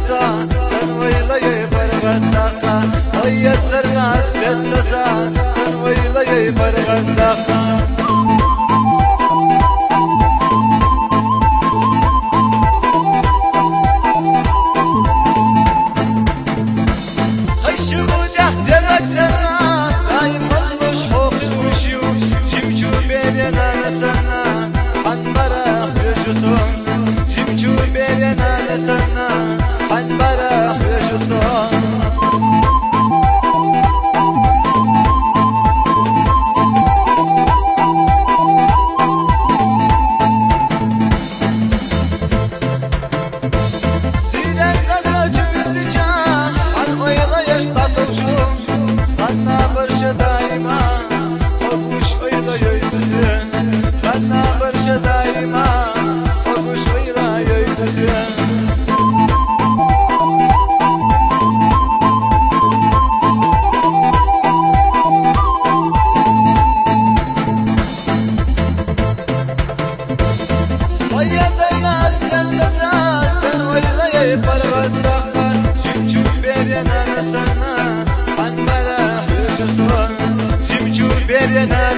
استدلسا سن ويلي برغندقا ويسرنا استدلسا سن ويلي برغندقا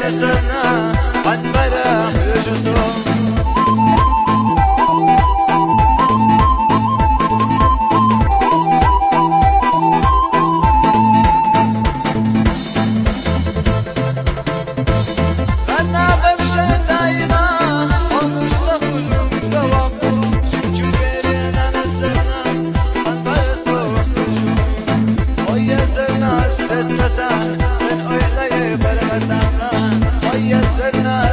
أنا سنة عن مرح يجسون أنا برشا دايما ومش صفر دوام جبرين أنا سنة عن مرح ويا سنة استتسع سن أولي برغتنا ويا سنة